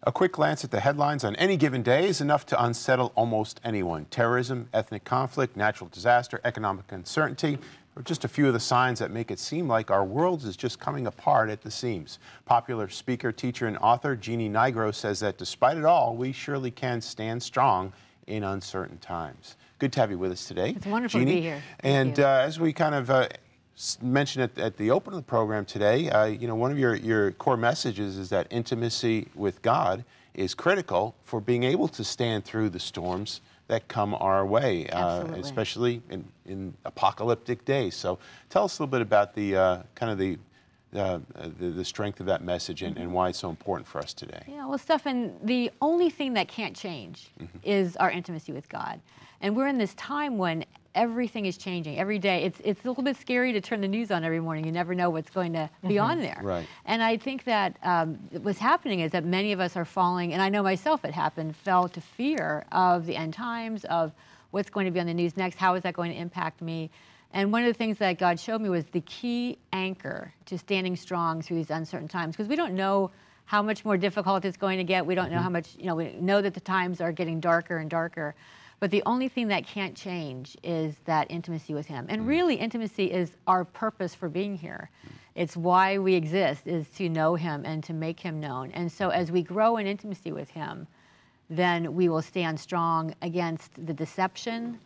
A quick glance at the headlines on any given day is enough to unsettle almost anyone. Terrorism, ethnic conflict, natural disaster, economic uncertainty are just a few of the signs that make it seem like our world is just coming apart at the seams. Popular speaker, teacher, and author Jeanne Nigro says that despite it all, we surely can stand strong in uncertain times. Good to have you with us today. It's wonderful Jeanne. to be here. And as we kind of mentioned at the open of the program today, you know, one of your core messages is that intimacy with God is critical for being able to stand through the storms that come our way, especially in apocalyptic days. So tell us a little bit about the kind of the strength of that message and why it's so important for us today. Yeah, well, Stephan, the only thing that can't change is our intimacy with God. And we're in this time when everything is changing every day. It's a little bit scary to turn the news on every morning. You never know what's going to be on there. Right. And I think that what's happening is that many of us are falling, and I know myself it happened, fell to fear of the end times, of what's going to be on the news next, how is that going to impact me? And one of the things that God showed me was the key anchor to standing strong through these uncertain times, because we don't know how much more difficult it's going to get. We don't know how much, you know, we know that the times are getting darker and darker. But the only thing that can't change is that intimacy with Him. And really, intimacy is our purpose for being here. It's why we exist, is to know Him and to make Him known. And so as we grow in intimacy with Him, then we will stand strong against the deception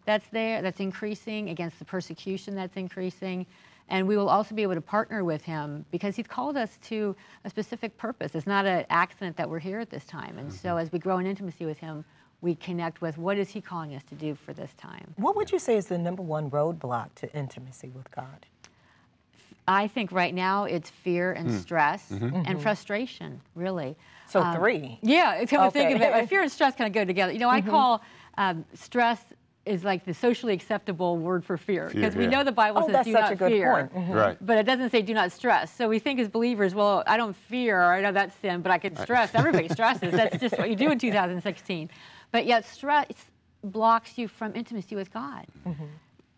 that's there, that's increasing, against the persecution that's increasing. And we will also be able to partner with Him because He's called us to a specific purpose. It's not an accident that we're here at this time. And so as we grow in intimacy with Him, we connect with what is He calling us to do for this time. What would you say is the #1 roadblock to intimacy with God? I think right now it's fear and stress and frustration, really. So 3. Yeah, it's kind of think of it. Fear and stress kind of go together. You know, I call stress is like the socially acceptable word for fear, because we know the Bible says do not fear, Right. but it doesn't say do not stress. So we think as believers, well, I don't fear, or I know that's sin, but I can stress. Everybody stresses. That's just what you do in 2016. But yet stress blocks you from intimacy with God.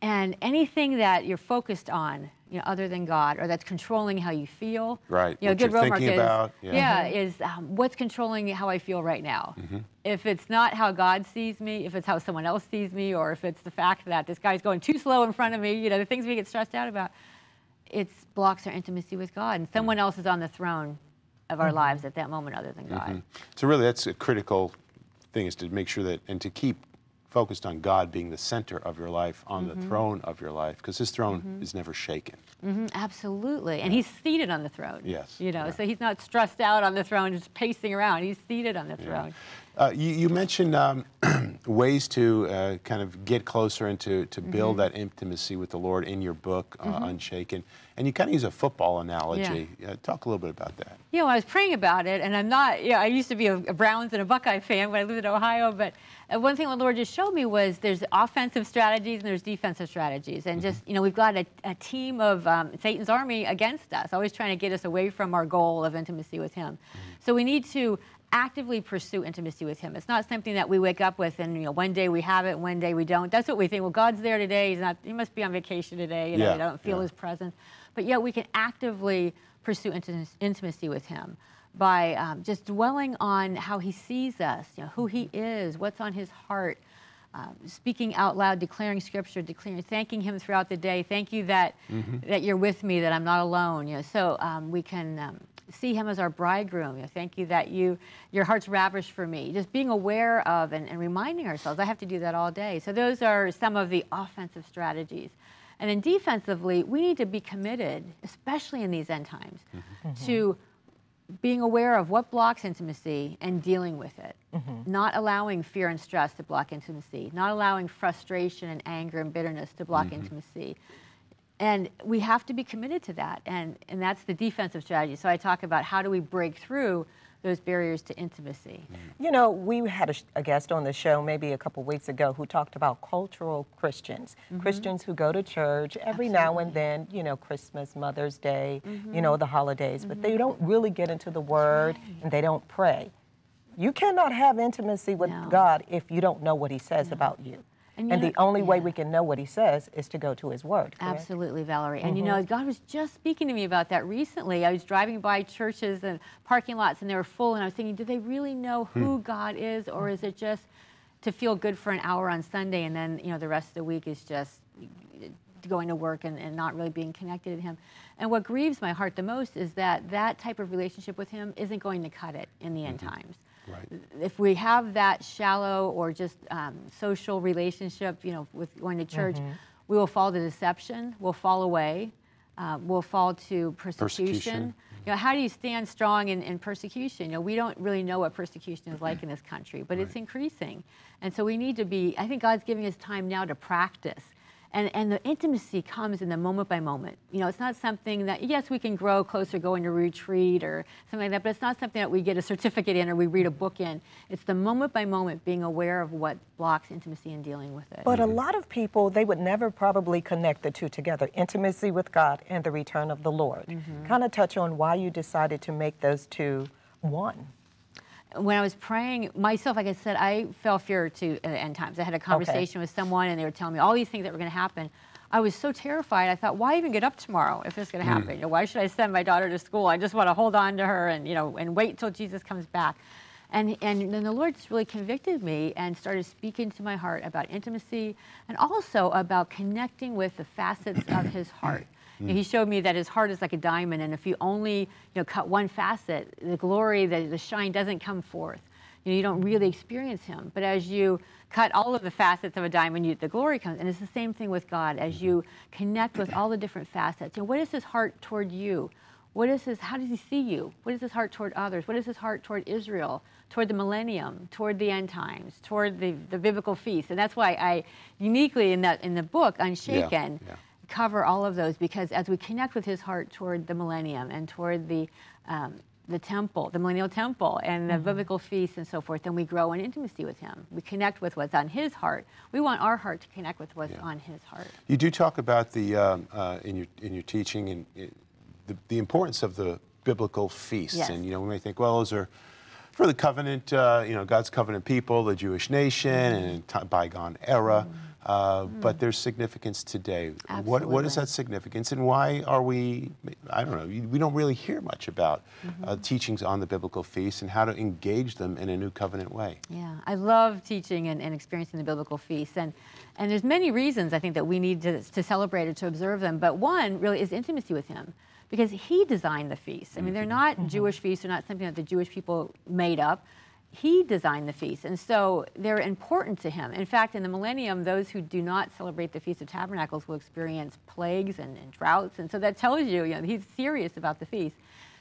And anything that you're focused on, you know, other than God, or that's controlling how you feel. Right. You know, what good you're road mark thinking is, about. is what's controlling how I feel right now. If it's not how God sees me, if it's how someone else sees me, or if it's the fact that this guy's going too slow in front of me, you know, the things we get stressed out about, it blocks our intimacy with God. And someone else is on the throne of our lives at that moment other than God. So really that's a critical thing, is to make sure that, and to keep focused on God being the center of your life, on the throne of your life, because His throne is never shaken. Absolutely. And He's seated on the throne. Yes. You know, so He's not stressed out on the throne, just pacing around. He's seated on the throne. You mentioned ways to kind of get closer and to build that intimacy with the Lord in your book, Unshaken. And you kind of use a football analogy. Talk a little bit about that. You know, I was praying about it, and I'm not, you know, I used to be a Browns and a Buckeye fan when I lived in Ohio, but one thing the Lord just showed me was there's offensive strategies and there's defensive strategies. And just, you know, we've got a team of Satan's army against us, always trying to get us away from our goal of intimacy with Him. So we need to actively pursue intimacy with Him. It's not something that we wake up with and, you know, one day we have it, one day we don't. That's what we think. Well, God's there today. He's not. He must be on vacation today. You know, I don't feel His presence. But yet we can actively pursue intimacy with Him by just dwelling on how He sees us, you know, who He is, what's on His heart, speaking out loud, declaring Scripture, thanking Him throughout the day. Thank you that that You're with me, that I'm not alone. You know, so we can see Him as our bridegroom. You know, thank you that your heart's ravished for me. Just being aware of and reminding ourselves, I have to do that all day. So those are some of the offensive strategies. And then defensively, we need to be committed, especially in these end times, to being aware of what blocks intimacy and dealing with it. Not allowing fear and stress to block intimacy. Not allowing frustration and anger and bitterness to block intimacy. And we have to be committed to that. And that's the defensive strategy. So I talk about how do we break through those barriers to intimacy. You know, we had a guest on the show maybe a couple weeks ago who talked about cultural Christians, Christians who go to church every now and then, you know, Christmas, Mother's Day, you know, the holidays, but they don't really get into the Word and they don't pray. You cannot have intimacy with God if you don't know what He says about you. And the only way we can know what he says is to go to his word. Correct? Absolutely, Valerie. And God was just speaking to me about that recently. I was driving by churches and parking lots, and they were full, and I was thinking, do they really know who God is, or is it just to feel good for an hour on Sunday, and then the rest of the week is just going to work and not really being connected to him? And what grieves my heart the most is that type of relationship with him isn't going to cut it in the end times. Right. If we have that shallow or just social relationship, with going to church, we will fall to deception, we'll fall away, we'll fall to persecution. How do you stand strong in persecution? We don't really know what persecution is like in this country, but it's increasing. And so we need to I think God's giving us time now to practice. And the intimacy comes in the moment by moment. It's not something that, yes, we can grow closer going to retreat or something like that, but it's not something that we get a certificate in or we read a book in. It's the moment by moment being aware of what blocks intimacy and dealing with it. But a lot of people, they would never probably connect the two together, intimacy with God and the return of the Lord. Kind of touch on why you decided to make those two one. When I was praying myself, like I said, I fell fear to the end times. I had a conversation with someone, and they were telling me all these things that were going to happen. I was so terrified. I thought, why even get up tomorrow if this is going to happen? Why should I send my daughter to school? I just want to hold on to her and wait till Jesus comes back. And then the Lord just really convicted me and started speaking to my heart about intimacy and also about connecting with the facets of his heart. He showed me that his heart is like a diamond, and if you only cut one facet, the glory, the shine doesn't come forth. You don't really experience him. But as you cut all of the facets of a diamond, the glory comes. And it's the same thing with God. As you connect with all the different facets, what is his heart toward you? How does he see you? What is his heart toward others? What is his heart toward Israel, toward the millennium, toward the end times, toward the biblical feast? And that's why I uniquely in the book, Unshaken, cover all of those, because as we connect with his heart toward the millennium and toward the temple, the millennial temple and the biblical feasts and so forth, then we grow in intimacy with him. We connect with what's on his heart. We want our heart to connect with what's on his heart. You do talk about the in your teaching and the importance of the biblical feasts. Yes. And we may think, well, those are for the covenant, God's covenant people, the Jewish nation, and bygone era. But there's significance today. What is that significance, and why are we, I don't know, we don't really hear much about teachings on the biblical feasts and how to engage them in a new covenant way. Yeah, I love teaching and experiencing the biblical feasts. And there's many reasons I think that we need to celebrate or to observe them, but one really is intimacy with him. Because he designed the feasts. I mean, they're not Jewish feasts, they're not something that the Jewish people made up. He designed the feasts, and so they're important to him. In fact, in the millennium, those who do not celebrate the Feast of Tabernacles will experience plagues and droughts, and so that tells you, he's serious about the feast.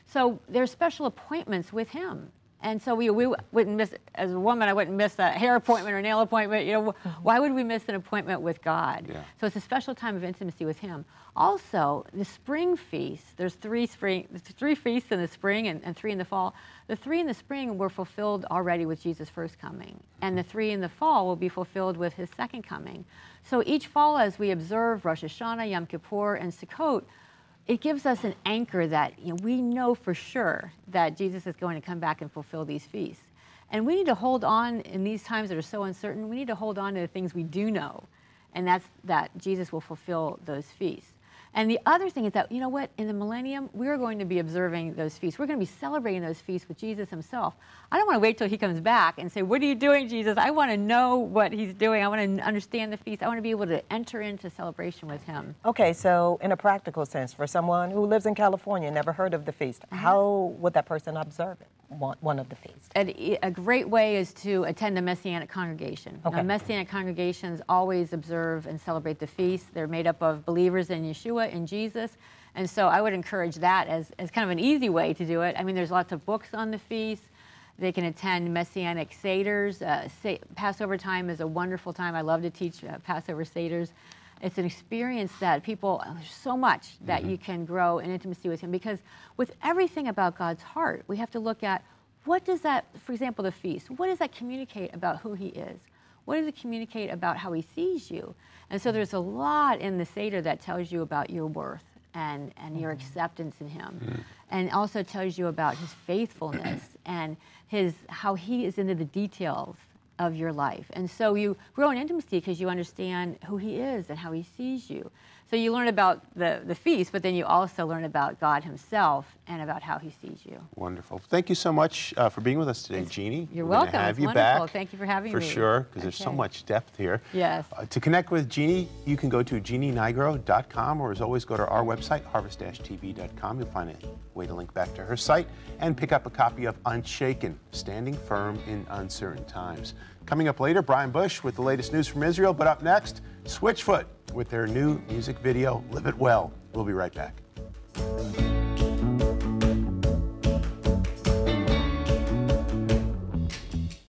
So there's special appointments with him. And so we wouldn't miss, as a woman, I wouldn't miss a hair appointment or nail appointment. Why would we miss an appointment with God? Yeah. So it's a special time of intimacy with him. Also, the spring feast, there's three feasts in the spring and 3 in the fall. The 3 in the spring were fulfilled already with Jesus' first coming. And the 3 in the fall will be fulfilled with his second coming. So each fall, as we observe Rosh Hashanah, Yom Kippur, and Sukkot, it gives us an anchor that we know for sure that Jesus is going to come back and fulfill these feasts. And we need to hold on in these times that are so uncertain. We need to hold on to the things we do know, and that's that Jesus will fulfill those feasts. And the other thing is that, in the millennium, we're going to be observing those feasts. We're going to be celebrating those feasts with Jesus himself. I don't want to wait till he comes back and say, what are you doing, Jesus? I want to know what he's doing. I want to understand the feast. I want to be able to enter into celebration with him. Okay, so in a practical sense, for someone who lives in California, never heard of the feast, how would that person observe it? One of the feasts? A great way is to attend a Messianic congregation. Okay. Messianic congregations always observe and celebrate the feast. They're made up of believers in Yeshua, in Jesus. And so I would encourage that as kind of an easy way to do it. I mean, there's lots of books on the feast. They can attend Messianic Seders. Passover time is a wonderful time. I love to teach Passover Seders. It's an experience that there's so much that you can grow in intimacy with him, because with everything about God's heart, we have to look at what does that, for example, the feast, what does that communicate about who he is? What does it communicate about how he sees you? And so there's a lot in the Seder that tells you about your worth and your acceptance in him, and also tells you about his faithfulness and how he is into the details of your life. And so you grow in intimacy because you understand who he is and how he sees you. So you learn about the feast, but then you also learn about God himself and about how he sees you. Wonderful. Thank you so much for being with us today, Jeannie. You're We're welcome. Have it's you wonderful. back Thank you for having me. for sure, because there's so much depth here. Yes. To connect with Jeannie, you can go to JeanneNigro.com, or as always, go to our website, harvest-tv.com. You'll find a way to link back to her site and pick up a copy of Unshaken, Standing Firm in Uncertain Times. Coming up later, Brian Bush with the latest news from Israel, but up next, Switchfoot with their new music video, Live It Well. We'll be right back.